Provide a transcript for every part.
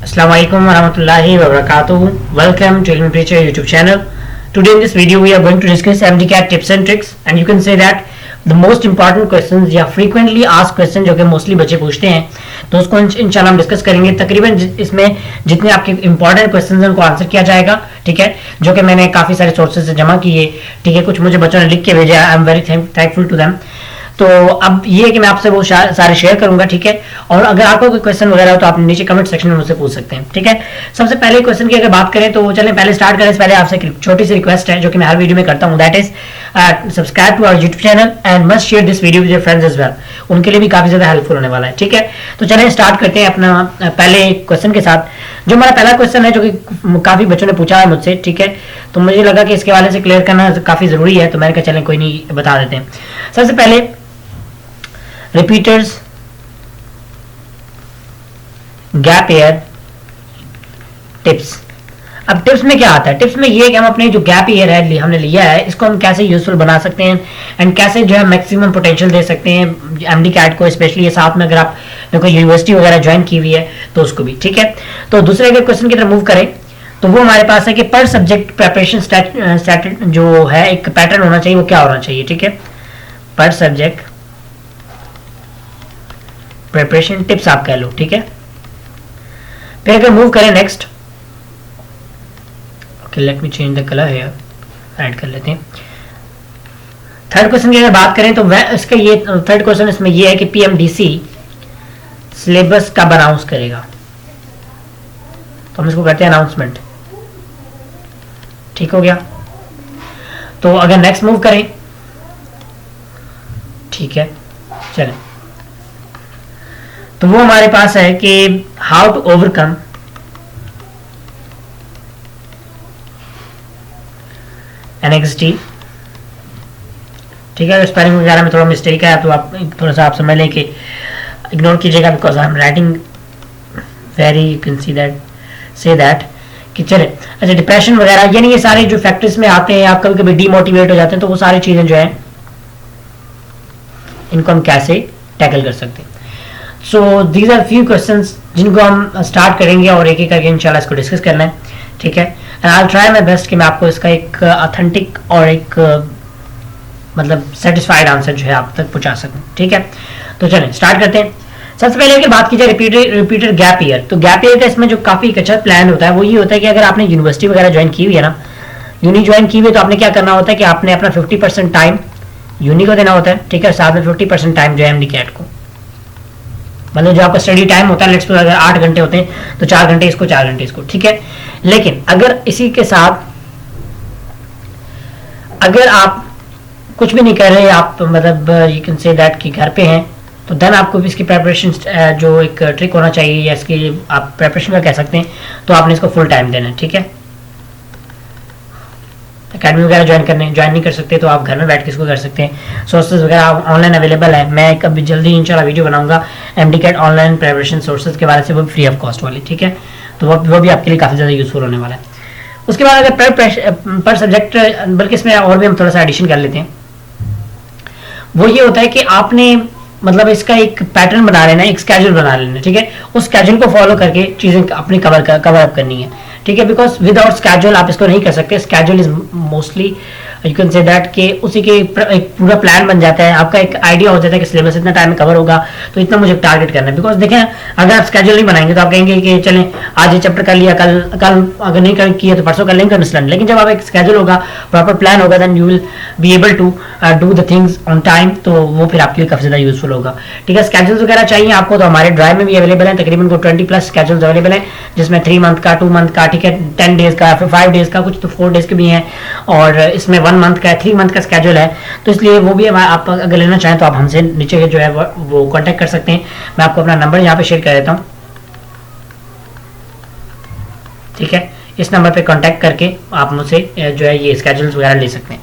Assalamu alaikum warahmatullahi wabarakatuh. Welcome to Ilmi Preacher YouTube channel. Today in this video we are going to discuss MDCAT tips and tricks, and you can say that the most important questions या frequently asked question जो कि mostly बच्चे पूछते हैं, तो उसको इंशाल्लाह हम डिस्कस करेंगे। तकरीबन इसमें जितने आपके इंपॉर्टेंट क्वेश्चन हैं उनको आंसर किया जाएगा, ठीक है, जो कि मैंने काफ़ी सारे सोर्सेज से जमा किए, ठीक है, कुछ मुझे बच्चों ने लिख के भेजा, I am very thankful to them. तो अब ये है कि मैं आपसे वो सारे शेयर करूंगा, ठीक है, और अगर आपको कोई क्वेश्चन वगैरह हो तो आप नीचे कमेंट सेक्शन में मुझसे पूछ सकते हैं, ठीक है। सबसे पहले क्वेश्चन की अगर बात करें तो चलें पहले स्टार्ट करें। पहले आपसे एक छोटी सी रिक्वेस्ट है जो कि मैं हर वीडियो में करता हूं, that is subscribe to our YouTube channel and must share this video with your friends as well. उनके लिए भी काफी ज्यादा हेल्पफुल होने वाला है, ठीक है। तो चलें स्टार्ट करते हैं अपना पहले क्वेश्चन के साथ। जो हमारा पहला क्वेश्चन है जो कि काफी बच्चों ने पूछा है मुझसे, ठीक है, तो मुझे लगा कि इसके हवाले से क्लियर करना काफी जरूरी है, तो मैंने कहा चलें कोई नहीं बता देते हैं। सबसे पहले रिपीटर्स गैप ईयर टिप्स। अब टिप्स में क्या आता है? टिप्स में ये है कि हम अपने जो गैप ईयर है हमने लिया है इसको हम कैसे यूजफुल बना सकते हैं एंड कैसे जो है मैक्सिमम पोटेंशियल दे सकते हैं एमडीकैट को, स्पेशली साथ में अगर आप कोई यूनिवर्सिटी वगैरह ज्वाइन की हुई है तो उसको भी, ठीक है। तो दूसरे अगर क्वेश्चन की तरफ मूव करें तो वो हमारे पास है कि पर सब्जेक्ट प्रेपरेशन जो है एक पैटर्न होना चाहिए, वो क्या होना चाहिए, ठीक है, पर सब्जेक्ट प्रिपरेशन टिप्स आप कह लो, ठीक है। फिर अगर मूव करें next, okay let me change the colour here, add कर लेते हैं। थर्ड क्वेश्चन की अगर बात करें तो इसका ये थर्ड क्वेश्चन इसमें ये है कि पीएमडीसी सिलेबस कब अनाउंस करेगा, तो हम इसको करते हैं अनाउंसमेंट, ठीक हो गया। तो अगर नेक्स्ट मूव करें, ठीक है, चलें, तो वो हमारे पास है कि हाउ टू ओवरकम एनएक्सटी, ठीक है। स्पेलिंग वगैरह में थोड़ा मिस्टेक है तो आप थोड़ा सा आप समझ लें कि इग्नोर कीजिएगा, because I am writing very you can see that say that कि चले। अच्छा, डिप्रेशन वगैरह यानी ये सारे जो फैक्टर्स में आते हैं, आप कभी कभी डीमोटिवेट हो जाते हैं, तो वो सारी चीजें जो है इनको हम कैसे टैकल कर सकते हैं। So these are few questions जिनको हम स्टार्ट करेंगे और एक एक करके इंशाल्लाह इसको डिस्कस करना है, ठीक है। And I will try my best कि मैं आपको इसका एक ऑथेंटिक और एक मतलब सेटिस्फाइड आंसर जो है आप तक पहुंचा सकूं, ठीक है। तो चलें स्टार्ट करते हैं। सबसे पहले अगर बात की जाए रिपीटेड गैप ईयर, तो गैप ईयर का इसमें जो काफी एक अच्छा प्लान होता है वो ये होता है कि अगर आपने यूनिवर्सिटी वगैरह ज्वाइन की हुई है ना, यूनी ज्वाइन की हुई है, तो आपने क्या करना होता है कि आपने अपना 50% टाइम यूनी को देना होता है, ठीक है, साथ में 50% टाइम जो है एमडीकैट को, मतलब जो आपका स्टडी टाइम होता है, लेट्स सपोज अगर 8 घंटे होते हैं तो 4 घंटे इसको 4 घंटे इसको, ठीक है। लेकिन अगर इसी के साथ अगर आप कुछ भी नहीं कर रहे, आप मतलब यू कैन से दैट कि घर पे हैं, तो देन आपको भी इसकी प्रेपरेशन जो एक ट्रिक होना चाहिए या इसकी आप प्रेपरेशन का कह सकते हैं, तो आपने इसको फुल टाइम देना है, ठीक है। अकेडमी वगैरह ज्वाइन नहीं कर सकते तो आप घर में बैठ के इसको कर सकते हैं। सोर्सेज वगैरह ऑनलाइन अवेलेबल है, मैं कभी जल्दी इंशाल्लाह वीडियो बनाऊंगा एमडीकैट ऑनलाइन प्रिपरेशन सोर्सेज के बारे से, वो फ्री ऑफ कॉस्ट वाली, ठीक है, तो वो भी आपके लिए काफ़ी ज़्यादा यूजफुल होने वाला है। उसके बाद अगर पर सब्जेक्ट, बल्कि इसमें और भी हम थोड़ा सा एडिशन कर लेते हैं, वो ये होता है कि आपने मतलब इसका एक पैटर्न बना लेना है, एक स्केड्यूल बना लेना है, ठीक है। उस स्केड्यूल को फॉलो करके चीज़ें अपनी कवर अप करनी है, ठीक है, बिकॉज विदाउट स्केड्यूल आप इसको नहीं कर सकते। Schedule is mostly you can say that कि उसी के एक पूरा प्लान बन जाता है, आपका एक आइडिया हो जाता है कि सिलेबस इतना टाइम में कवर होगा तो इतना मुझे टारगेट करना है। बिकॉज देखें अगर आप स्केड्यूल नहीं बनाएंगे तो आप कहेंगे कि चलें आज ये चैप्टर कर लिया, कल अगर नहीं किया तो परसों कर लेंगे मसलन। लेकिन जब आप एक स्केड्यूल होगा, प्रॉपर प्लान होगा, then you will be able to do the things on time, तो वो फिर आपके लिए काफ़ी ज़्यादा यूजफुल होगा, ठीक है। स्केड्यूल्स वगैरह चाहिए आपको तो हमारे ड्राइव में भी अवेलेबल है, तकरीबन को 20+ स्केड्यूल्स अवेलेबल है, जिसमें 3 मंथ का, 2 मंथ का, ठीक है, 10 डेज का, फिर 5 डेज का, कुछ तो 4 डेज के भी हैं, और इसमें 1 मंथ का, 3 मंथ का स्केड्यूल है। तो इसलिए वो भी आप अगर लेना चाहें तो आप हमसे नीचे जो है वो कांटेक्ट कर सकते हैं। मैं आपको अपना नंबर यहाँ पे शेयर कर देता हूँ, ठीक है। इस नंबर पे कांटेक्ट करके आप मुझसे जो है ये स्केड्यूल्स वगैरह ले सकते हैं।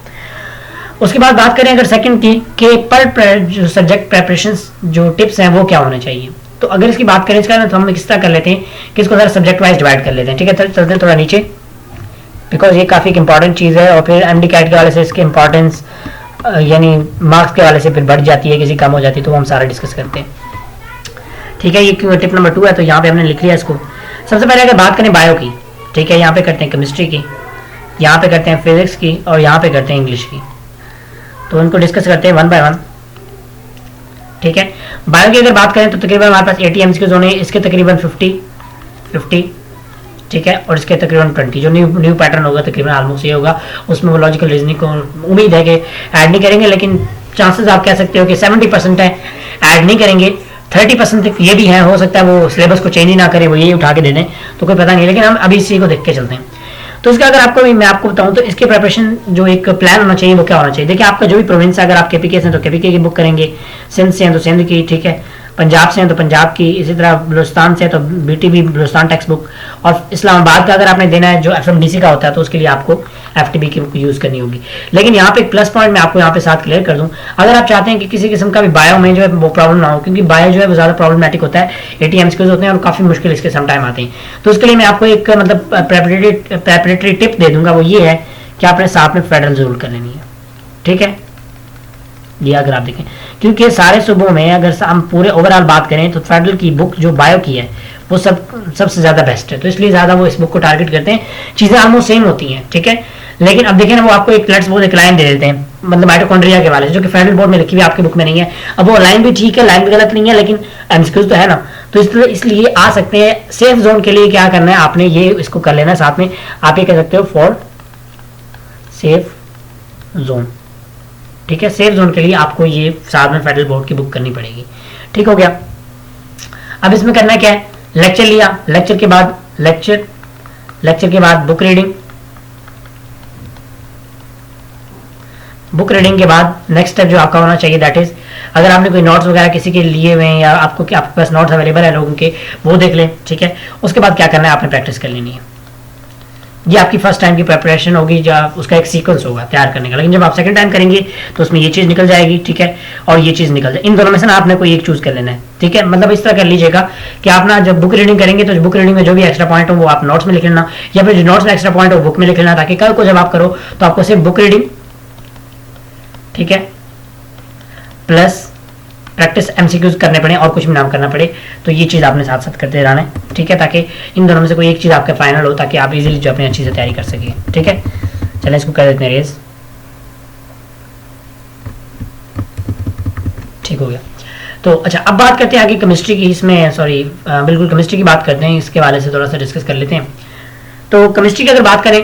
उसके बाद बात करें अगर सेकंड की कि पर जो सब्जेक्ट प्रेपरेशन जो टिप्स हैं वो क्या होने चाहिए, तो अगर इसकी बात करें इसका तो हम किस तरह कर लेते हैं कि इसको जरा सब्जेक्ट वाइज डिवाइड कर लेते हैं, ठीक है। चलते हैं थोड़ा नीचे, बिकॉज ये काफ़ी इंपॉर्टेंट चीज़ है, और फिर एमडीकैट के वाले से इसकी इंपॉर्टेंस यानी मार्क्स के वाले से फिर बढ़ जाती है, किसी कम हो जाती है, तो वो हम सारा डिस्कस करते हैं, ठीक है। ये टिप नंबर 2 है, तो यहाँ पे हमने लिख लिया इसको। सबसे पहले अगर बात करें बायो की, ठीक है, यहाँ पे करते हैं केमिस्ट्री की, यहाँ पे करते हैं फिजिक्स की, और यहाँ पे करते हैं इंग्लिश की। तो उनको डिस्कस करते हैं वन बाय वन, ठीक है। बायो की अगर बात करें तो तकरीबन हमारे पास 80 एमसीक्यूज होने, इसके तकरीबन 50, ठीक है, और इसके तकरीबन 20 जो न्यू पैटर्न होगा तकरीबन ऑलमोस्ट ये होगा। उसमें वो लॉजिकल रीजनिंग को उम्मीद है कि ऐड नहीं करेंगे, लेकिन चांसेस आप कह सकते हो कि 70% है ऐड नहीं करेंगे, 30% तक ये भी है, हो सकता है वो सिलेबस को चेंज ही ना करें, वो ये उठा के दे दें, तो कोई पता नहीं, लेकिन हम अभी इसी को देख के चलते हैं। तो इसका अगर आपको मैं आपको बताऊं तो इसके प्रिपरेशन जो एक प्लान होना चाहिए वो क्या होना चाहिए। देखिए आपका जो भी प्रोविंस है, अगर आप केपीके से हैं तो केपीके की बुक करेंगे, सिंध से हैं तो सिंध की, ठीक है, पंजाब से हैं तो पंजाब की, इसी तरह बलूचिस्तान से है तो बीटीबी बलूचिस्तान टेक्स्ट बुक, और इस्लामाबाद का अगर आपने देना है जो एफएमडीसी का होता है तो उसके लिए आपको एफटीबी की बुक यूज करनी होगी। लेकिन यहाँ पे एक प्लस पॉइंट मैं आपको यहाँ पे साथ क्लियर कर दूं, अगर आप चाहते हैं कि किसी किस्म का भी बायो में जो है वो प्रॉब्लम ना हो, क्योंकि बायो जो है वो ज्यादा प्रॉब्लमेटिक होता है, 80 एमसीक्यूज होते हैं और काफी मुश्किल इसके सम टाइम आते हैं। तो उसके लिए मैं आपको एक मतलब प्रेपरेटरी टिप दे दूंगा, वो ये है कि आपने साथ में फेडरल जरूर कर लेनी है, ठीक है। ये अगर आप देखें, क्योंकि सारे सूबों में अगर हम पूरे ओवरऑल बात करें तो फेडरल की बुक जो बायो की है वो सबसे ज्यादा बेस्ट है, तो इसलिए ज्यादा वो इस बुक को टारगेट करते हैं। चीजें ऑलमोस्ट सेम होती हैं, ठीक है, लेकिन अब देखें ना वो आपको एक लेट्स सपोज एक लाइन दे देते हैं मतलब माइटोकॉन्ड्रिया के वाले से, जो कि फेडरल बोर्ड में लिखी हुई आपकी बुक में नहीं है। अब वो लाइन भी ठीक है, लाइन भी गलत नहीं है, लेकिन एमसीक्यूज तो है ना, तो इसलिए आ सकते हैं। सेफ जोन के लिए क्या करना है आपने, ये इसको कर लेना है साथ में, आप ये कह सकते हो फॉर सेफ जोन, ठीक है। सेफ जोन के लिए आपको ये साथ में फेडरल बोर्ड की बुक करनी पड़ेगी, ठीक हो गया। अब इसमें करना क्या है, लेक्चर लिया, लेक्चर के बाद बुक रीडिंग, बुक रीडिंग के बाद नेक्स्ट स्टेप जो आपका होना चाहिए दैट इज, अगर आपने कोई नोट्स वगैरह किसी के लिए हुए हैं या आपके पास नोट्स अवेलेबल है लोगों के, वो देख लें, ठीक है। उसके बाद क्या करना है, आपने प्रैक्टिस कर लेनी है। ये आपकी फर्स्ट टाइम की प्रिपरेशन होगी, जो उसका एक सीक्वेंस होगा तैयार करने का, लेकिन जब आप सेकंड टाइम करेंगे तो उसमें ये चीज़ निकल जाएगी, ठीक है, और ये चीज़ निकल जाए, इन दोनों में से ना आपने कोई एक चूज कर लेना है, ठीक है। मतलब इस तरह कर लीजिएगा कि आप ना जब बुक रीडिंग करेंगे तो बुक रीडिंग में जो भी एक्स्ट्रा पॉइंट हो वो आप नोट्स में लिख लेना, या फिर जो नोट्स में एक्स्ट्रा पॉइंट हो बुक में लिख लेना, ताकि कल को जब आप करो तो आपको सिर्फ बुक रीडिंग, ठीक है, प्लस प्रैक्टिस एमसीक्यूज करने पड़े और कुछ भी नाम करना पड़े, तो ये चीज़ आपने साथ साथ करते रहना है, ठीक है, ताकि इन दोनों में से कोई एक चीज़ आपका फाइनल हो, ताकि आप इजीली जो अपनी अच्छी से तैयारी कर सकें, ठीक है। चलें इसको कर देते हैं रेज, ठीक हो गया। तो अच्छा अब बात करते हैं आगे केमिस्ट्री की, इसमें सॉरी बिल्कुल केमिस्ट्री की बात करते हैं, इसके वाले से थोड़ा सा डिस्कस कर लेते हैं। तो केमिस्ट्री की अगर बात करें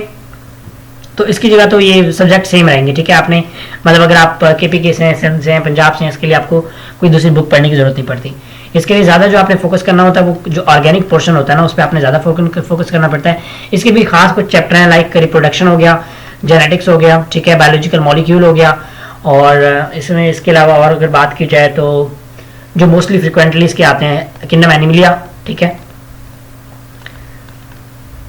तो इसकी जगह तो ये सब्जेक्ट सेम रहेंगे, ठीक है। आपने मतलब अगर आप केपीके से हैं, सिंध से हैं, पंजाब से हैं, इसके लिए आपको कोई दूसरी बुक पढ़ने की जरूरत नहीं पड़ती। इसके लिए ज़्यादा जो आपने फोकस करना होता है वो जो ऑर्गेनिक पोर्शन होता है ना, उस पर आपने ज़्यादा फोकस करना पड़ता है। इसके भी खास कुछ चैप्टर हैं, लाइक रिप्रोडक्शन हो गया, जेनेटिक्स हो गया, ठीक है, बायोलॉजिकल मॉलिक्यूल हो गया, और इसमें इसके अलावा और अगर बात की जाए तो जो मोस्टली फ्रिक्वेंटली इसके आते हैं किंगडम एनिमलिया, ठीक है।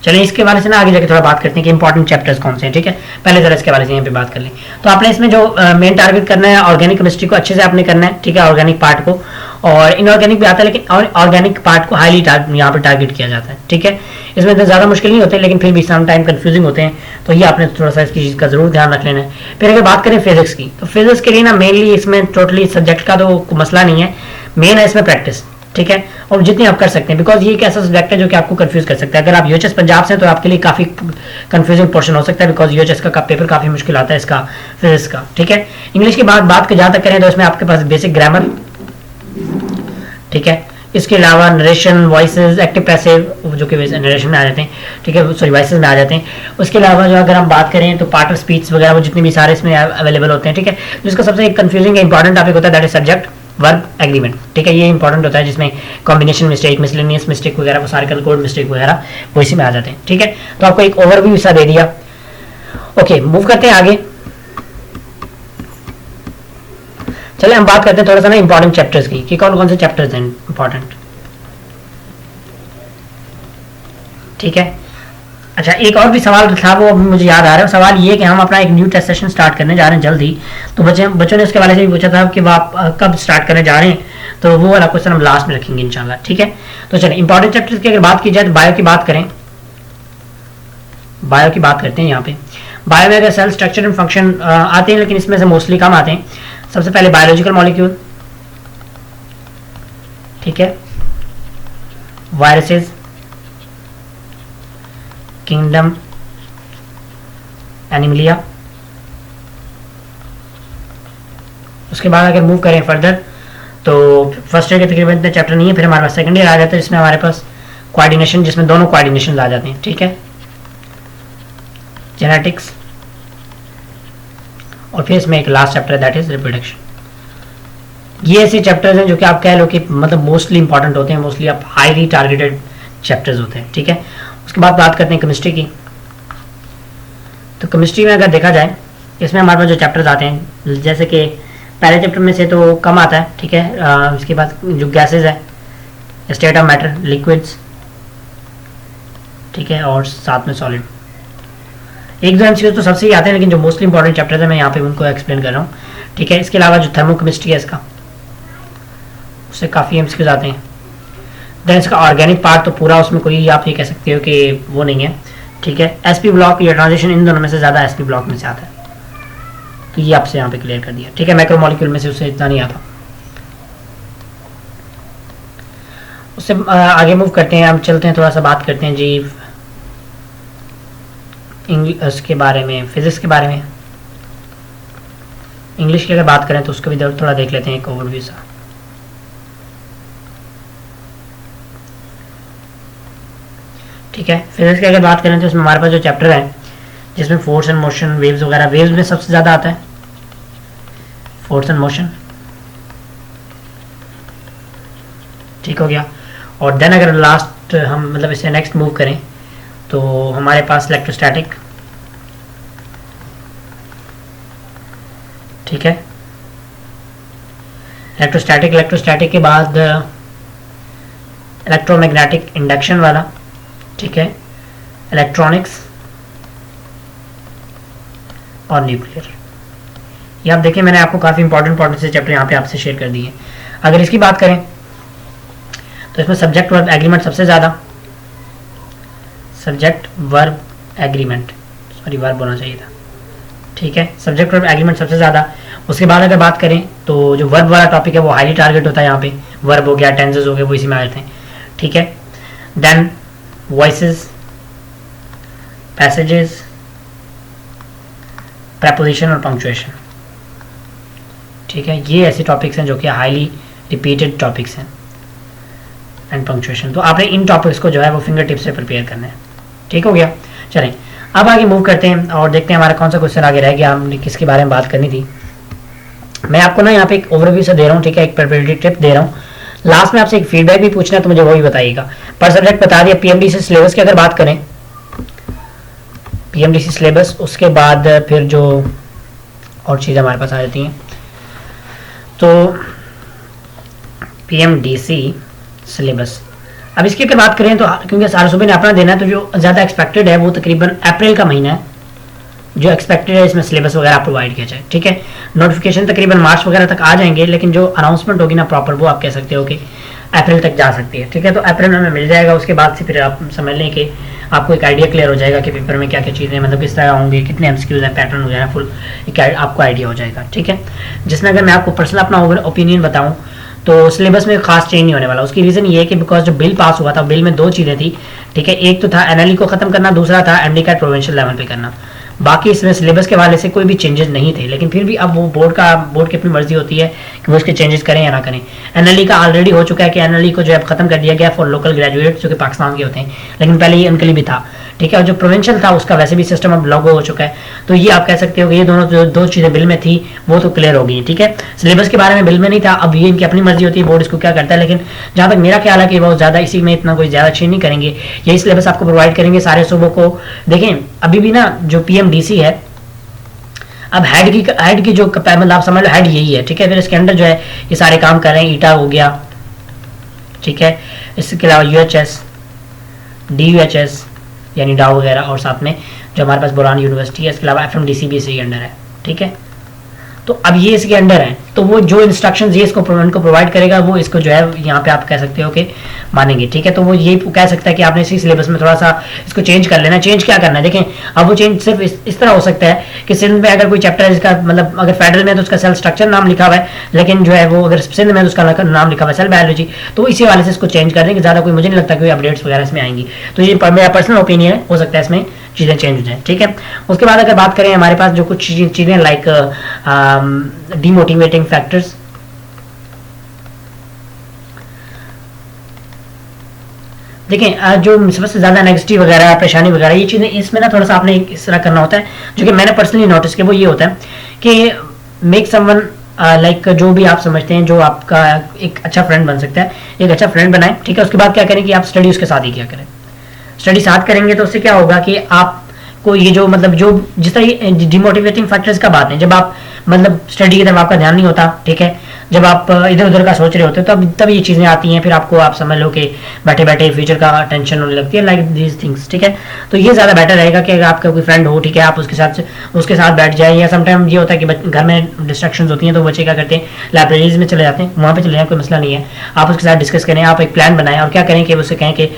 चलिए इसके बारे से ना आगे जाके थोड़ा बात करते हैं कि इंपॉर्टेंट चैप्टर्स कौन से हैं, ठीक है। पहले जरा इसके बारे से यहाँ पे बात कर लें। तो आपने इसमें जो मेन टारगेट करना है ऑर्गेनिक केमिस्ट्री को अच्छे से आपने करना है, ठीक है, ऑर्गेनिक पार्ट को, और इनऑर्गेनिक भी आता है लेकिन ऑर्गेनिक पार्ट को हाईली यहाँ पर टारगेट किया जाता है, ठीक है। इसमें तो ज़्यादा मुश्किल नहीं होते लेकिन फिर भी सम टाइम कन्फ्यूजिंग होते हैं, तो ये आपने थोड़ा सा इसकी चीज़ का जरूर ध्यान रख लेना है। फिर अगर बात करें फिजिक्स की, तो फिजिक्स के लिए ना मेनली इसमें टोटली सब्जेक्ट का तो मसला नहीं है, मेन है इसमें प्रैक्टिस, ठीक है, और जितनी आप कर सकते हैं, बिकॉज ये एक ऐसा सब्जेक्ट है जो कि आपको कंफ्यूज कर सकता है। अगर आप यूएचएस पंजाब से हैं तो आपके लिए काफी कंफ्यूजिंग पोर्शन हो सकता है, बिकॉज यूएचएस का पेपर काफी मुश्किल आता है इसका फिजिक्स का, ठीक है। इंग्लिश की बात जहां तक करें तो इसमें आपके पास बेसिक ग्रामर, ठीक है, इसके अलावा नरेशन, वॉइसेस, एक्टिव पैसिव जो कि नरेशन में आ जाते हैं, ठीक है, सॉरी वॉइसेस में आ जाते हैं। उसके अलावा जो अगर हम बात करें तो पार्ट ऑफ स्पीच वगैरह वो जितने भी सारे इसमें अवेलेबल होते हैं, ठीक है। जिसका सबसे एक कंफ्यूजिंग इंपॉर्टेंट टॉपिक होता है that is subject verb agreement, ठीक है, ये इंपॉर्टेंट होता है जिसमें कॉम्बिनेशन मिस्टेक, मिसलेनियस मिस्टेक वगैरह वो सारे कोड मिस्टेक वगैरह वो इसी में आ जाते हैं, ठीक है। तो आपको एक ओवरव्यू ऐसा दे दिया। ओके मूव करते हैं आगे। चले हम बात करते हैं थोड़ा सा ना इंपॉर्टेंट चैप्टर्स की कि कौन कौन से चैप्टर्स हैं इंपॉर्टेंट, ठीक है। अच्छा एक और भी सवाल था वो अभी मुझे याद आ रहा है, सवाल ये कि हम अपना एक न्यू टेस्ट सेशन स्टार्ट करने जा रहे हैं जल्द ही, तो बच्चों ने उसके बारे से भी पूछा था कि वो आप कब स्टार्ट करने जा रहे हैं, तो वो वाला क्वेश्चन हम लास्ट में रखेंगे इंशाल्लाह, ठीक है। तो चलिए इंपॉर्टेंट चैप्टर्स की अगर बात की जाए तो बायो की बात करें, बायो की बात करते हैं। यहाँ पे बायो में अगर सेल स्ट्रक्चर एंड फंक्शन आते हैं लेकिन इसमें से मोस्टली कम आते हैं। सबसे पहले बायोलॉजिकल मॉलिक्यूल, ठीक है, वायरसेस, किंगडम एनिमलिया। उसके बाद अगर मूव करें फर्दर तो फर्स्ट ईयर के तकरीबन इतने चैप्टर नहीं है, फिर हमारे पास सेकंड ईयर आ जाता है जिसमें हमारे पास कोऑर्डिनेशन, जिसमें दोनों कोऑर्डिनेशन आ जाते हैं, ठीक है, जेनेटिक्स, और फिर इसमें एक last chapter that is reproduction. ये ऐसे चैप्टर्स हैं जो कि आप कह लो कि मतलब मोस्टली इंपॉर्टेंट होते हैं, मोस्टली आप हाईली टारगेटेड चैप्टर्स होते हैं, ठीक है। उसके बाद बात करते हैं केमिस्ट्री की। तो केमिस्ट्री में अगर देखा जाए इसमें हमारे पास जो चैप्टर्स आते हैं, जैसे कि पहले चैप्टर में से तो कम आता है, ठीक है। इसके बाद जो गैसेज है, स्टेट ऑफ मैटर, लिक्विड्स, ठीक है, और साथ में सॉलिड। एक दो एमसीक्यू तो सबसे ही आते हैं, लेकिन जो मोस्टली इंपॉर्टेंट चैप्टर्स है मैं यहाँ पे उनको एक्सप्लेन कर रहा हूँ, ठीक है। इसके अलावा जो थर्मोकेमिस्ट्री है इसका, उससे काफ़ी एमसीक्यूज आते हैं। देन इसका ऑर्गेनिक पार्ट तो पूरा, उसमें कोई आप ये कह सकते हो कि वो नहीं है, ठीक है। एसपी ब्लॉक या ट्रांजिशन, इन दोनों में से ज़्यादा एसपी ब्लॉक में से आता है, तो ये आपसे यहाँ पे क्लियर कर दिया, ठीक है। मैक्रोमोलिक्यूल में से उससे इतना नहीं आता। उससे आगे मूव करते हैं, हम चलते हैं, थोड़ा सा बात करते हैं जी इंग्लिश के बारे में, फिजिक्स के बारे में। इंग्लिश की अगर बात करें तो उसको भी थोड़ा देख लेते हैं, एक ओवरव्यू सा। ठीक है, फिजिक्स की अगर बात करें तो इसमें हमारे पास जो चैप्टर है जिसमें फोर्स एंड मोशन, वेव्स वगैरह, वेव्स में सबसे ज़्यादा आता है फोर्स एंड मोशन, ठीक हो गया। और देन अगर लास्ट हम मतलब इसे नेक्स्ट मूव करें तो हमारे पास इलेक्ट्रोस्टैटिक, ठीक है, इलेक्ट्रोस्टैटिक के बाद इलेक्ट्रोमैग्नेटिक इंडक्शन वाला, ठीक है, इलेक्ट्रॉनिक्स और न्यूक्लियर। ये आप देखें मैंने आपको काफ़ी इंपॉर्टेंट से चैप्टर यहाँ पे आपसे शेयर कर दिए। अगर इसकी बात करें तो इसमें सब्जेक्ट वर्ब एग्रीमेंट सबसे ज़्यादा, subject verb agreement, sorry verb होना चाहिए था, ठीक है, सब्जेक्ट वर्ब एग्रीमेंट सबसे ज़्यादा। उसके बाद अगर बात करें तो जो वर्ब वाला टॉपिक है वो हाईली टारगेट होता है, यहाँ पे वर्ब हो गया, टेंसेस हो गए, वो इसी में आ जाते हैं, ठीक है। देन वॉइसेस, पैसेजेस, प्रेपोजिशन और पंक्चुएशन, ठीक है, ये ऐसे टॉपिक्स हैं जो कि हाईली रिपीटेड टॉपिक्स हैं, एंड पंक्चुएशन। तो आपने इन टॉपिक्स को जो है वो फिंगर टिप से प्रिपेयर करना है, ठीक हो गया। चलें अब आगे मूव करते हैं और देखते हैं हमारा कौन सा क्वेश्चन आगे रह गया, हमने किसके बारे में बात करनी थी। मैं आपको ना यहाँ पे एक ओवरव्यू से दे रहा हूँ, ठीक है, एक प्रिपरेटरी टिप दे रहा हूँ। लास्ट में आपसे एक फीडबैक भी पूछना है तो मुझे वो भी बताइएगा। पर सब्जेक्ट बता दिया। पीएमडीसी सिलेबस की अगर बात करें, पीएमडीसी सिलेबस, उसके बाद फिर जो और चीज़ हमारे पास आ जाती हैं, तो पीएमडीसी सिलेबस। अब इसकी अगर बात करें तो क्योंकि सारे सूबे ने अपना देना है, तो जो ज़्यादा एक्सपेक्टेड है वो तकरीबन अप्रैल का महीना है जो एक्सपेक्टेड है इसमें सिलेबस वगैरह प्रोवाइड किया जाए, ठीक है। नोटिफिकेशन तकरीबन मार्च वगैरह तक आ जाएंगे, लेकिन जो अनाउंसमेंट होगी ना प्रॉपर, वो आप कह सकते हो कि अप्रैल तक जा सकती है, ठीक है। तो अप्रैल में हमें मिल जाएगा। उसके बाद से फिर आप समझ लें कि आपको एक आइडिया क्लियर हो जाएगा कि पेपर में क्या क्या चीज़ें मतलब किस तरह होंगे, कितने एमसीक्यूज हैं, पैटर्न वगैरह फुल एक आपको आइडिया हो जाएगा, ठीक है। जिसमें अगर मैं आपको पर्सनल अपना ओपिनियन बताऊँ तो सिलेबस में खास चेंज नहीं होने वाला। उसकी रीज़न ये है कि बिकॉज जो बिल पास हुआ था, बिल में दो चीज़ें थी, ठीक है। एक तो था एनएलई को ख़त्म करना, दूसरा था एमडी कैट प्रोविंशियल लेवल पे करना। बाकी इसमें सिलेबस के हवाले से कोई भी चेंजेस नहीं थे, लेकिन फिर भी अब वो बोर्ड की अपनी मर्जी होती है कि वो इसके चेंजेस करें या ना करें। एनएलई का ऑलरेडी हो चुका है कि एनएलई को जो है खत्म कर दिया गया फॉर लोकल ग्रेजुएट जो कि पाकिस्तान के होते हैं, लेकिन पहले ये उनके लिए भी था, ठीक है। और जो प्रोविंशियल था उसका वैसे भी सिस्टम अब लागू हो चुका है। तो ये आप कह सकते हो कि ये दोनों जो दो चीज़ें बिल में थी वो तो क्लियर हो गई, ठीक है। सिलेबस के बारे में बिल में नहीं था, अब ये इनकी अपनी मर्जी होती है बोर्ड इसको क्या करता है। लेकिन जहाँ तक मेरा ख्याल है कि बहुत ज़्यादा इसी में इतना कोई ज़्यादा चेंज नहीं करेंगे, यही सिलेबस आपको प्रोवाइड करेंगे सारे सूबों को। देखें अभी भी ना जो पीएमडीसी है, अब हेड की जो मतलब आप समझ लो हेड यही है, ठीक है। फिर इसके अंदर जो है ये सारे काम कर रहे हैं, ईटा हो गया, ठीक है। इसके अलावा यूएचएस, डीयूएचएस यानी डाउ वगैरह, और साथ में जो हमारे पास बुरहान यूनिवर्सिटी है, इसके अलावा एफएमडीसी भी इसी के अंडर है, ठीक है। तो अब ये इसके अंडर है, तो वो जो इंस्ट्रक्शंस ये इसको प्रोवाइड करेगा वो इसको जो है यहाँ पे आप कह सकते हो कि मानेंगे, ठीक है। तो वो ये कह सकता है कि आपने इसी सिलेबस में थोड़ा सा इसको चेंज कर लेना। चेंज क्या करना है, देखें अब वो चेंज सिर्फ इस तरह हो सकता है कि सिंध में अगर कोई चैप्टर है जिसका मतलब अगर फेडरल में तो उसका सेल स्ट्रक्चर नाम लिखा हुआ है, लेकिन जो है वो अगर सिंध में तो उसका नाम लिखा हुआ है सेल बायोलॉजी, तो इसी वाले से इसको चेंज कर देंगे। ज़्यादा कोई मुझे नहीं लगता कोई अपडेट्स वगैरह इसमें आएंगी। तो ये मेरा पर्सनल ओपिनियन है, हो सकता है इसमें चीज़ें चेंज हो जाए, ठीक है। उसके बाद अगर बात करें हमारे पास जो कुछ चीज़ें लाइक डीमोटिवेटिंग फैक्टर्स, देखें जो सबसे ज़्यादा नेगेटिव वगैरह परेशानी वगैरह ये चीज़ें इसमें ना थोड़ा सा आपने इस तरह करना होता है, जो कि मैंने पर्सनली नोटिस किया वो ये होता है कि मेक समवन लाइक जो भी आप समझते हैं जो आपका एक अच्छा फ्रेंड बन सकता है, एक अच्छा फ्रेंड बनाए, ठीक है। उसके बाद क्या करें कि आप स्टडी उसके साथ ही क्या करें, स्टडी साथ करेंगे तो उससे क्या होगा कि आपको ये जो मतलब जो जिस तरह डिमोटिवेटिंग फैक्टर्स का बात है, जब आप मतलब स्टडी की तरफ आपका ध्यान नहीं होता, ठीक है, जब आप इधर उधर का सोच रहे होते हो तब ये चीज़ें आती हैं, फिर आपको आप समझ लो कि बैठे बैठे फ्यूचर का टेंशन होने लगती है, लाइक दीज थिंग्स, ठीक है। तो ये ज़्यादा बेटर रहेगा कि अगर आपका कोई फ्रेंड हो, ठीक है, आप उसके साथ बैठ जाए। या समटाइम ये होता है कि घर में डिस्ट्रक्शंस होती हैं तो बच्चे क्या करते हैं लाइब्रेरीज में चले जाते हैं, वहाँ पे चले जाए, कोई मसला नहीं है, आप उसके साथ डिस्कस करें, आप एक प्लान बनाएं और क्या करें कि उससे कहें कि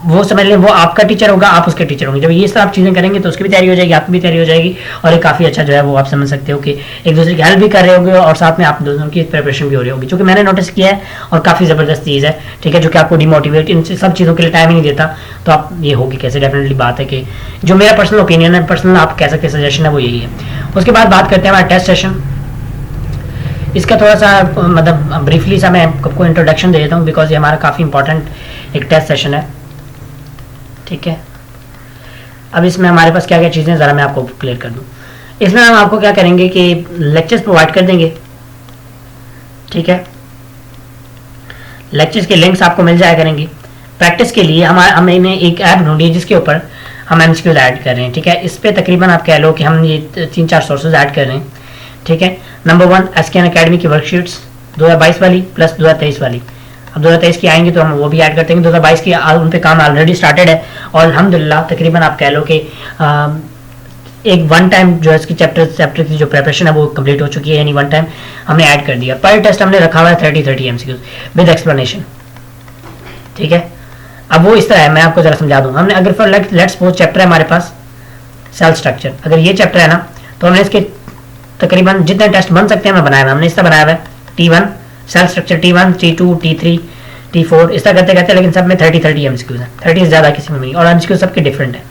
वो समझ लें वो आपका टीचर होगा, आप उसके टीचर होंगे। जब ये सब आप चीज़ें करेंगे तो उसकी भी तैयारी हो जाएगी, आपकी भी तैयारी हो जाएगी, और एक काफ़ी अच्छा जो है वो आप समझ सकते हो कि एक दूसरे की हेल्प भी कर रहे होंगे और साथ में आप दोनों की प्रिपरेशन भी हो रही होगी, जो कि मैंने नोटिस किया है और काफ़ी ज़बरदस्त चीज़ है, ठीक है, जो कि आपको डिमोटिवेट इन सब चीज़ों के लिए टाइम ही नहीं देता। तो आप ये होगी कैसे, डेफिनेटली बात है कि जो मेरा पर्सनल ओपिनियन है, पर्सनल आप कह सकते हैं सजेशन है, वो यही है। उसके बाद बात करते हैं हमारा टेस्ट सेशन। इसका थोड़ा सा मतलब ब्रीफली सा मैं आपको इंट्रोडक्शन दे देता हूँ, बिकॉज ये हमारा काफ़ी इंपॉर्टेंट एक टेस्ट सेशन है, ठीक है। अब इसमें हमारे पास क्या क्या चीज़ें ज़रा मैं आपको क्लियर कर दूँ। इसमें हम आपको क्या करेंगे कि लेक्चर्स प्रोवाइड कर देंगे, ठीक है, लेक्चर्स के लिंक्स आपको मिल जाया करेंगी। प्रैक्टिस के लिए हमने एक ऐप ढूंढी है जिसके ऊपर हम एमसीक्यूज ऐड कर रहे हैं, ठीक है। इस पर तकरीबन आप कह लो कि हम ये 3-4 सोर्सेज ऐड कर रहे हैं, ठीक है। नंबर 1 एसकेएन एकेडमी की वर्कशीट्स 2022 वाली प्लस 2023 वाली। अब 2023 की आएंगी तो हम वो भी ऐड करते हैं। 2022 की उन पर काम ऑलरेडी स्टार्टेड है और अल्हम्दुलिल्लाह तकरीबन आप कह लो कि एक वन टाइम जो है इसकी चैप्टर की जो प्रिपरेशन है वो कंप्लीट हो चुकी है, यानी वन टाइम हमने ऐड कर दिया। पर टेस्ट हमने रखा हुआ है 30 एमसीक्यूज विद एक्सप्लेनेशन, ठीक है। अब वो इस तरह है, मैं आपको जरा समझा दूँ। हमने अगर लेट्स सपोज चैप्टर है हमारे पास सेल स्ट्रक्चर, अगर ये चैप्टर है ना तो हमने इसके तकरीबन जितने टेस्ट बन सकते हैं हमने बनाया हुआ है। हमने इस तरह बनाया हुआ है T1 cell structure, T1 T2 T3 T4 इस तरह करते करते, लेकिन सब में 30 एमसीक्यूज है, 30 ज़्यादा किसी में नहीं, और एमसीक्यूज सबके डिफरेंट है,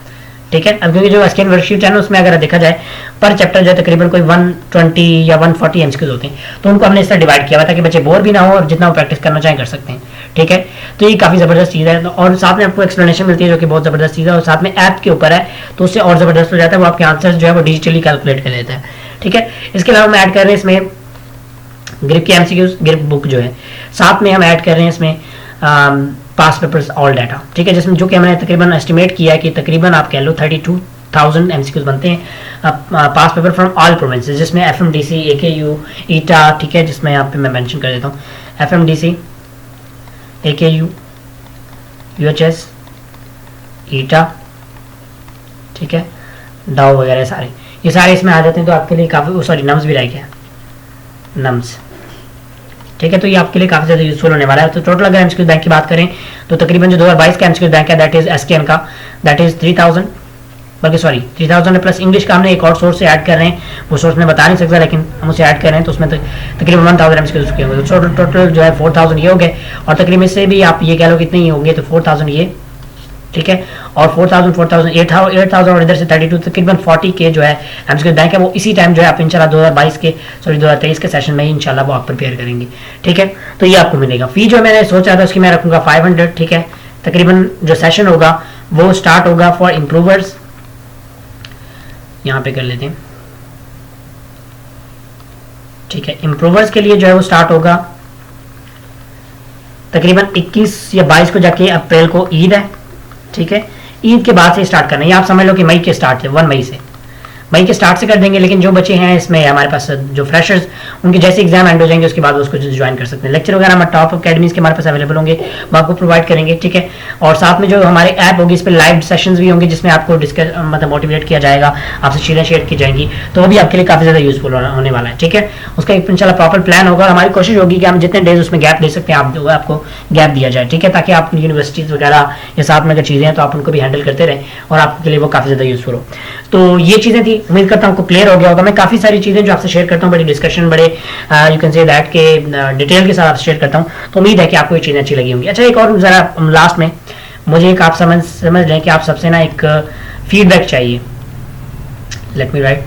ठीक है। अब क्योंकि जो एसकेएन वर्कशीट है ना उसमें अगर देखा जाए पर चैप्टर जो है तकरीबन कोई 120 या 140 एमसीक्यूज होते हैं, तो उनको हमने इस तरह डिवाइड किया हुआ ताकि बच्चे बोर भी ना हो और जितना वो प्रैक्टिस करना चाहें कर सकते हैं, ठीक है। तो ये काफ़ी ज़बरदस्त चीज़ है और साथ में आपको एक्सप्लेनेशन मिलती है जो कि बहुत ज़बरदस्त चीज़ है, और साथ में ऐप के ऊपर है तो उससे और ज़बरदस्त हो जाता है, वो आपके आंसर्स जो है वो डिजिटली कैलकुलेट कर लेता है, ठीक है। इसके अलावा हम ऐड कर रहे हैं इसमें ग्रिप के एमसीक्यूज, ग्रिप बुक जो है, साथ में हम ऐड कर रहे हैं इसमें पास पेपर्स ऑल डाटा, ठीक है, जिसमें जो कि हमने तकरीबन एस्टिमेट किया है कि तकरीबन आप कह लो 32,000 एमसीक्यूज बनते हैं पास पेपर फ्रॉम ऑल प्रोविंसेस, जिसमें एफएमडीसी, एकेयू, ईटा, ठीक है, जिसमें यहाँ पे मैं मेंशन कर देता हूँ एफएमडीसी, एकेयू, यूएचएस, ईटा, ठीक है, डाउ वगैरह सारे ये सारे इसमें आ जाते हैं। तो आपके लिए काफ़ी सॉरी नम्स भी रह गया, नम्स, ठीक है। तो ये आपके लिए काफ़ी ज़्यादा यूजफुल होने वाला है। तो टोटल अगर एमसीक्यू बैंक की बात करें तो तकरीबन जो 2022 का एमसीक्यू बैंक है दैट इज एसकेएन का, दैट इज 3000, बल्कि सॉरी 3000 प्लस इंग्लिश का हमने एक और सोर्स से ऐड कर रहे हैं, वो सोर्स में बता नहीं सकता लेकिन हम उसे ऐड कर रहे हैं, तो उसमें तकरीबन 1000 एमसीक्यू चुके होंगे, तो टोटल जो है 4000 ये हो गए, और तकरीबन इससे भी आप ये कह लो कितने ही होंगे, तो 4000 ये, ठीक है, और 8,000 और इधर से 32, तकरीबन 40 के जो है एमसीक्यू बैंक है वो इसी टाइम जो है आप इंशाल्लाह 2023 के सेशन में ही इंशाल्लाह वो आप प्रिपेयर करेंगे, ठीक है। तो ये आपको मिलेगा। फी जो मैंने सोचा था उसकी मैं रखूंगा 500, ठीक है। तकरीबन जो सेशन होगा वो स्टार्ट होगा फॉर इम्प्रूवर्स, यहाँ पे कर लेते हैं, ठीक है। इम्प्रूवर्स के लिए जो है वो स्टार्ट होगा तकरीबन 21 या 22 को जाके अप्रैल को ईद है, ठीक है। ईद के बाद से स्टार्ट करना है, आप समझ लो कि मई के स्टार्ट है, 1 मई से वहीं के स्टार्ट से कर देंगे, लेकिन जो बच्चे हैं इसमें हमारे पास जो फ्रेशर्स, उनके जैसे एग्जाम एंड हो जाएंगे उसके बाद उसको ज्वाइन कर सकते हैं। लेक्चर वगैरह हमारे टॉप अकेडमीज के हमारे पास अवेलेबल होंगे, वो आपको प्रोवाइड करेंगे, ठीक है। और साथ में जो हमारे ऐप होगी इस पर लाइव सेशंस भी होंगे जिसमें आपको डिस्कस मतलब मोटिवेट किया जाएगा, आपसे चीज़ें शेयर की जाएंगी, तो वो भी आपके लिए काफ़ी ज़्यादा यूजफुल होने वाला है, ठीक है। उसका एक इंशाल्लाह प्रॉपर प्लान होगा और हमारी कोशिश होगी कि हम जितने डेज उसमें गैप दे सकते हैं आपको गैप दिया जाए, ठीक है, ताकि आप यूनिवर्सिटीज़ वगैरह या साथ में अगर चीज़ें हैं तो आप उनको भी हैंडल करते रहें और आपके लिए वो काफ़ी ज़्यादा यूजफुल हो। तो ये चीज़ें थी, उम्मीद करता हूँ आपको क्लियर हो गया होगा। मैं काफ़ी सारी चीज़ें जो आपसे शेयर करता हूँ, बड़ी डिस्कशन, बड़े यू कैन से दैट के डिटेल के साथ आपसे शेयर करता हूँ, तो उम्मीद है कि आपको ये चीज़ें अच्छी लगी होंगी। अच्छा, एक और ज़रा लास्ट में मुझे एक आप समझ लें कि आप सबसे ना एक फीडबैक चाहिए। लेट मी राइट,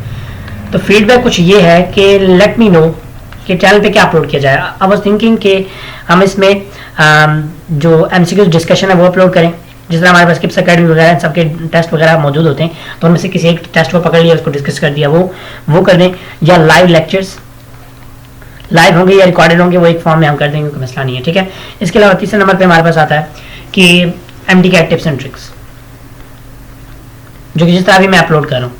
तो फीडबैक कुछ ये है कि लेट मी नो कि चैनल पे क्या अपलोड किया जाए। आई वाज थिंकिंग कि हम इसमें जो एमसीक्यू डिस्कशन है वो अपलोड करें, जिस तरह हमारे पास किप्स अकेडमी वगैरह सबके टेस्ट वगैरह मौजूद होते हैं, तो उनमें से किसी एक टेस्ट को पकड़ लिया, उसको डिस्कस कर दिया, वो कर दें। या लाइव लेक्चर्स लाइव होंगे या रिकॉर्डेड होंगे, वो एक फॉर्म में हम कर देंगे, कोई मसला नहीं है, ठीक है। इसके अलावा तीसरे नंबर पर हमारे पास आता है कि MDCAT टिप्स एंड ट्रिक्स, जो कि जिस तरह भी मैं अपलोड कर रहा हूँ,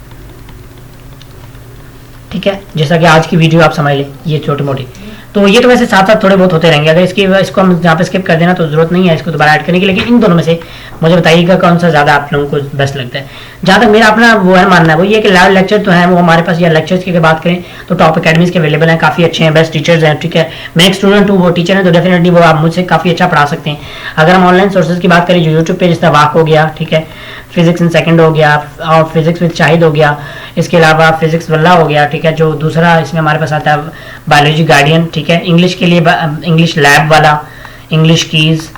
ठीक है, जैसा कि आज की वीडियो आप समझ लें, ये छोटी मोटी, तो ये तो वैसे साथ साथ थोड़े बहुत होते रहेंगे। अगर इसको हम यहाँ पे स्किप कर देना तो जरूरत नहीं है इसको दोबारा ऐड करने की, लेकिन इन दोनों में से मुझे बताइएगा कौन सा ज़्यादा आप लोगों को बेस्ट लगता है। जहाँ तक मेरा अपना वो है मानना है, वो ये कि लाइव लेक्चर तो है वो हमारे पास, या लेक्चर्स की अगर बात करें तो टॉप अकेडमीज के अवेलेबल हैं, काफ़ी अच्छे हैं, बेस्ट टीचर्स हैं, ठीक है। मैं एक स्टूडेंट हूँ, वो टीचर है, तो डेफिनेटली वो आप मुझसे काफ़ी अच्छा पढ़ा सकते हैं। अगर हम ऑनलाइन सोर्सेज की बात करें, जो यूट्यूब पे जिस तरह वाक हो गया, ठीक है, फिजिक्स इन सेकंड हो गया, और फिजिक्स विद शाहिद हो गया, इसके अलावा फिजिक्स वल्ला हो गया, ठीक है। जो दूसरा इसमें हमारे पास आता है बायोलॉजी गार्डियन, ठीक है, इंग्लिश के लिए इंग्लिश लैब वाला, इंग्लिश कीज,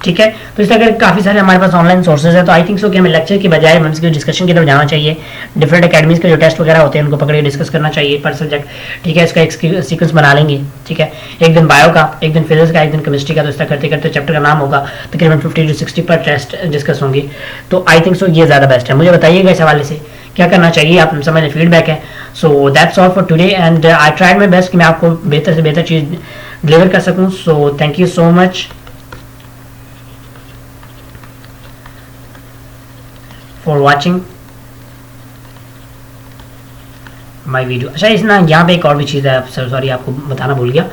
ठीक है। तो इस तरह काफ़ी सारे हमारे पास ऑनलाइन सोर्सेज है। तो आई थिंक सो कि हमें लेक्चर की बजाय हमसे डिस्कशन की तरफ जाना चाहिए। डिफरेंट अकेडमीज के जो टेस्ट वगैरह होते हैं उनको पकड़ के डिस्कस करना चाहिए पर सब्जेक्ट, ठीक है। इसका एक सीक्वेंस बना लेंगे, ठीक है, एक दिन बायो का, एक दिन फिजिक्स का, एक दिन केमिस्ट्री का, तो इस तरह करते करते चैप्टर का नाम होगा, तकरीबन 50 to 60 पर टेस्ट डिस्कस होंगी। तो आई थिंक सो ये ज़्यादा बेस्ट है। मुझे बताइएगा इस हवाले से क्या करना चाहिए, आप समझ लें, फीडबैक है। So that's all for today and I tried my best कि मैं आपको बेहतर से बेहतर चीज़ डिलीवर कर सकूँ। So thank you so much for watching my video. अच्छा, इस ना यहाँ पे एक और भी चीज़ है, सॉरी आपको बताना भूल गया,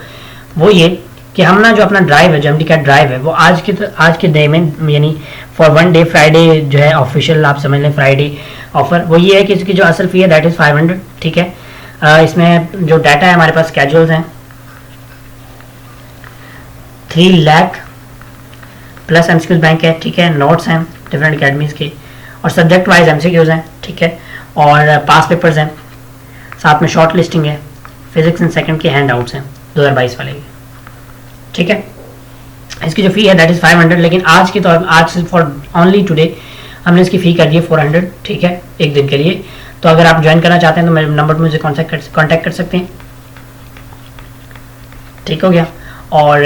वो ये कि हम ना जो अपना ड्राइव है, जो MDCAT ड्राइव है, वो आज के डे में, यानी फॉर 1 डे फ्राइडे जो है ऑफिशियल, आप समझ लें फ्राइडे ऑफर, वो ये है कि इसकी जो असल फी है दैट इज़ 500, ठीक है। इसमें जो डाटा है हमारे पास कैजुअल्स हैं 3 लाख प्लस MCQs बैंक है, ठीक है, नोट्स हैं डिफरेंट अकेडमीज़ के, और सब्जेक्ट वाइज MCQs हैं, ठीक है, और पास पेपर्स हैं, साथ में शॉर्ट लिस्टिंग है, फिजिक्स इन सेकंड के हैंड आउट्स हैं 2022 वाले, ठीक है। इसकी जो फ़ी है दैट इज़ 500, लेकिन आज फॉर ओनली टुडे हमने इसकी फ़ी कर दी है 400, ठीक है, एक दिन के लिए। तो अगर आप ज्वाइन करना चाहते हैं तो मेरे नंबर पर मुझे कॉन्टैक्ट कर सकते हैं, ठीक हो गया। और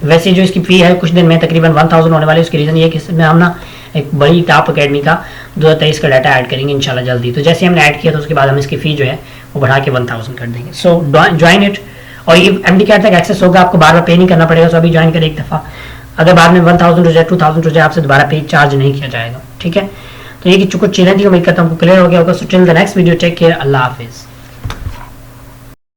वैसे जो इसकी फ़ी है कुछ दिन में तकरीबन 1000 होने वाली है। उसकी रीज़न ये है कि इसमें हम ना एक बड़ी टॉप अकेडमी का 2023 का डाटा ऐड करेंगे इंशाल्लाह जल्दी। तो जैसे हमने ऐड किया तो उसके बाद हम इसकी फ़ी जो है वो बढ़ा के 1000 कर देंगे। सो ज्वाइन इट, और ये MDCAT तक एक्सेस होगा, आपको बार बार पे नहीं करना पड़ेगा। सो अभी ज्वाइन करें एक दफ़ा, अगर बाद में 1000 हो जाए 2000 हो जाए, आपसे दोबारा पे चार्ज नहीं किया जाएगा, ठीक है। तो ये कुछ चीज़ें थी, उम्मीद करता हूँ क्लियर हो गया होगा। So till the next video, take care, अल्लाह हाफिज़।